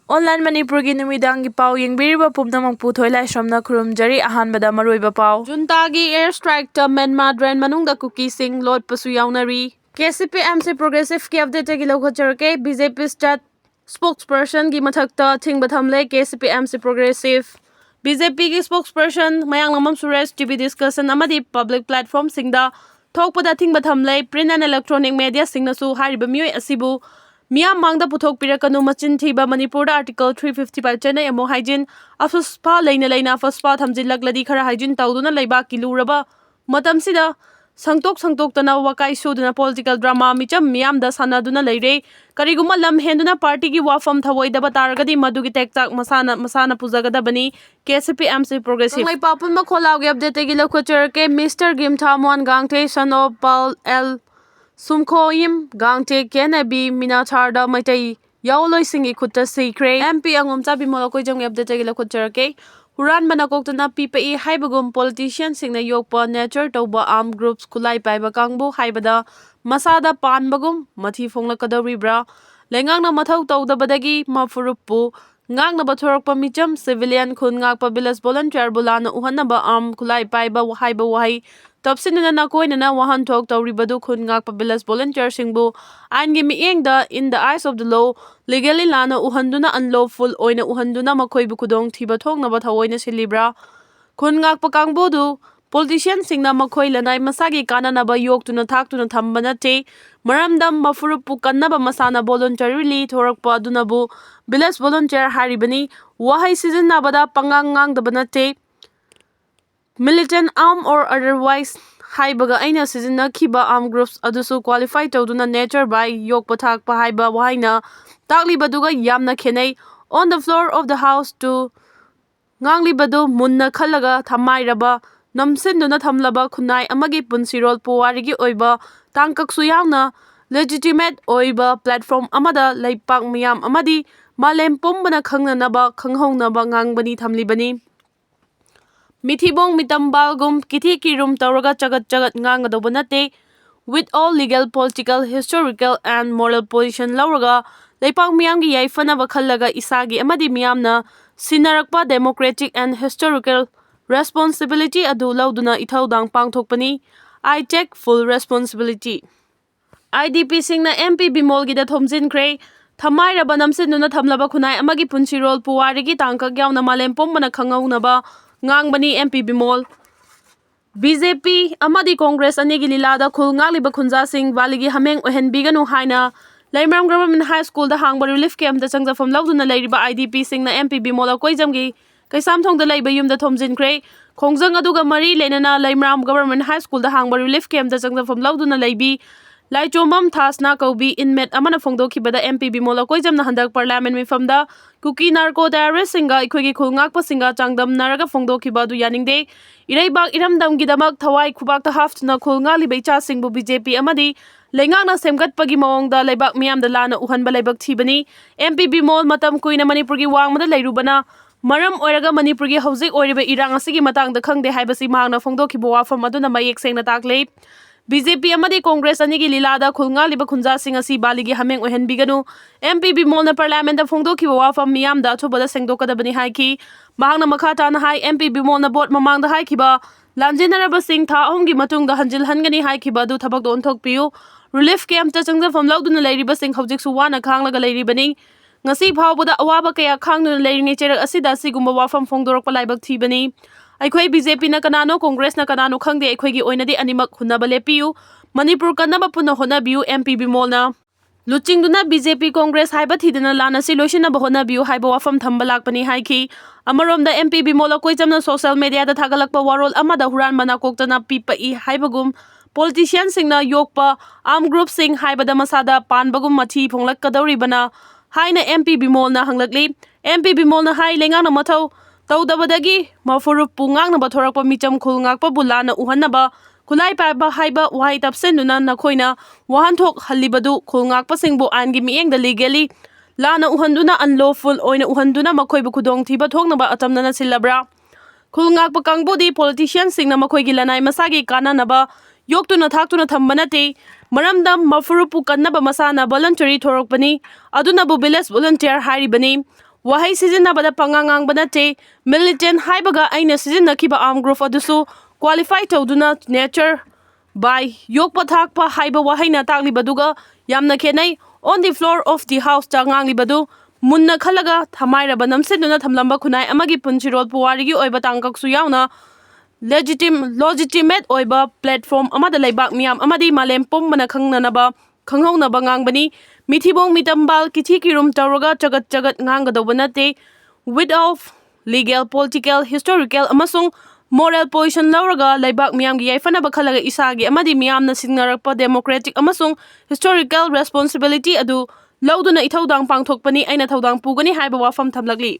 Online Manipuri numidangi pau yengbiriba pumnamang puthoi lai somna khurumjari ahanbada maroiba pau. Juntagi air strike ta Myanmar drain manungda Kuki sing lot pasu yaunari. KCP MC Progressive ki update gi lokhochar BJP state spokesperson gi mathakta thingba thamle KCP MC Progressive BJP gi spokesperson Mayang Lamam Suresh TV discussion amadi public platform singda thokpada thingba thamle print and electronic media singnasu hariba mioi asibu Miyam mangda puthok pirakanu machin thiba Manipur article 355 chena emo hygiene afuspa leina afuspa thamjin lagladi khara hygiene tawduna leiba kiluraba matam sida sangtok tana wakai suduna political drama micham miyam da sanaduna leire kariguma lam henduna party gi wafam thawoi daba targadi madugi tektak masana pujagada bani KCP MC Progressive ngai papun ma kholau ge update gi lokhocher ke Mr Gim Thamwan gangte son of Paul L Sumkhoim gangte kenabi minatharda maitai yauloi singi khutta sikre MP angom chabi molakoi jang update gi lokhocher ke Huran manakokna PPE haibagum politician singna yokpa nature toba armed groups kulai paiba kangbu haibada masada panbagum mathi fonglakadawribra lengangna mathau tawdabadagi mafurupu ngangna bathorokpa micham civilian khun ngakpa village volunteer bulana uhanaba arm kulai paiba haiba wahai topsinna nakoinana wahan thok tawribadu khun ngakpa village volunteer singbu angi miengda in the eyes of the law legally lana uhanduna unlawful oina uhanduna makhoibu kudong thiba thongnaba thawoina silibra khun ngakpa kangbodu politician singna makhoi lanai masagi kananaba yoktuna thaktuna thambana te maramdam mafurupu kannaba masana voluntarily thorakpa adunabu village volunteer haribani wahai season nabada pangangang dabana te militant arm or otherwise haibaga aina season khiba arm groups adusu qualify tawduna nature by yokpa thakpa haiba wahaina taklibaduga yamna khenai on the floor of the house to nganglibadu munna khalaga thamairaba namsinduna thamlaba khunai amagi punsirol puwarigi oiba tangkaksu yauna legitimate oiba platform amada leipak miyam amadi malem pombana khangnanaba khanghaunaba ngangbani thamlibani Mithibong mitambalgum kithi kirum tawraga chagat ngangadawba nate with all legal political historical and moral position lawraga leipak miyamgi yaifanaba khallaga isagi amadi miyamna sinarakpa democratic and historical responsibility adu lauduna ithaudang pangthokpani I take full responsibility IDP singna MP Bimol gi da thomjinkhre thamairaba namsinuna thamlaba khunai amagi punsirol puwarigi tangkak yauna malem pombana khangaunaba ngangbani MP Bimol BJP amadi Congress anigi lilada khul ngliba khunja sing baligi hameng ohenbiganu haina Laimram Government High School da hangba relief camp da changjafam lauduna leiriba IDP singna MP Bimol koijamgi kaisam thongda leiba yumda thomjinkhre khongjang aduga mari lenana Laimram Government High School da hangba relief camp da changjafam lauduna leibi Laichomam Thasna Kaubi inmate amana phongdokhibada MP Bimol koijamna handak parliament mifamda Kuki narco terrorist singa ikhoi khulngakpa singa changdam naraga phongdokhibadu yaningde Iraibak iramdam gidamak thawai khubakta haftuna khulngali beicha singbu BJP amadi lengangna semgatpagi mawongda leibak miyamda lana uhanba leibak thibani MP Bimol matam kuina Manipurgi wangmada leirubana maram oiraga Manipurgi hojik oiriba irang asigi matangda khangde haibasi mahangna phongdokhiba wafam aduna mayek sengna takle BJP amadi Congress anigi lilada khulngali ba khunja sing asi baligi hameng ohenbiganu MP Bimol na parliament da phongdokhiba wafam miyamda thubada sengdokadabani haiki mahangna makhata na hai MP Bimol na bot mamangda haikiba lamjinaraba sing tha ahumgi matungda hanjil hangani haikiba du thabak don thokpiu relief camp ta changjafam lauduna leiriba sing hojik su wana khanglaga leiribani ngasi phawbada awaba kaya khangnu leiringi cherak asida sigumba wafam phongdorokpa laibak thibani Aikhoi BJP na kanano Congress na kanano khangde aikhoi gi oinadi animak hunaba lepiu Manipur kanaba puna honabiu MP Bimol na luchingduna BJP Congress haiba thidana lana si loishina bahona biu haiba wafam thamba lakpani haiki amaromda MP Bimol koijamna social media da thagalakpa warol amada huran bana koktana PPE haibagum politician singna yokpa armed group sing haiba da masada panbagum mathi phonglak kadawribana haina MP Bimol na hanglakli MP Bimol na hai lengana mathau Tawdabadagi mafurup pungang na bathorakpa micham khul ngakpa bulana uhanaba kulai paiba haiba wahai tapsenduna nakhoina wahanthok halibadu khul ngakpa singbu angi miengda legally lana uhanduna unlawful oina uhanduna makhoibu khudong thiba thoknaba atamna silabra khul ngakpa kangbudi politician singna makhoigi lanai masagi kananaba yoktuna thaktuna thambanate maramdam mafurupu kannaba masana voluntary thorokpani adunabu village volunteer haribani Wahai sizinabada pangangang banate, militant haibaga aina sizinnakiba armed group adusu qualify tawduna nature by yokpa thakpa haiba wahaina taklibaduga yamna khenai on the floor of the house ta nganglibadu munna khalaga thamairaba namseduna thamlamba khunai amagi punchirol puwarigi oiba tangkaksu yauna legitimate oiba platform amada laibak miyam amadi malem pombana khangnanaba khanghaunaba ngangbani mithibong mitambal kithi kirum tawraga chagat ngangadawba nate without legal political historical amasung moral position lauraga laibak miyamgi yaifanaba khalaga isagi amadi miyamna singnarakpa democratic amasung historical responsibility adu lauduna ithaudang pangthokpani aina thaudang pugani haiba wafam thamlakli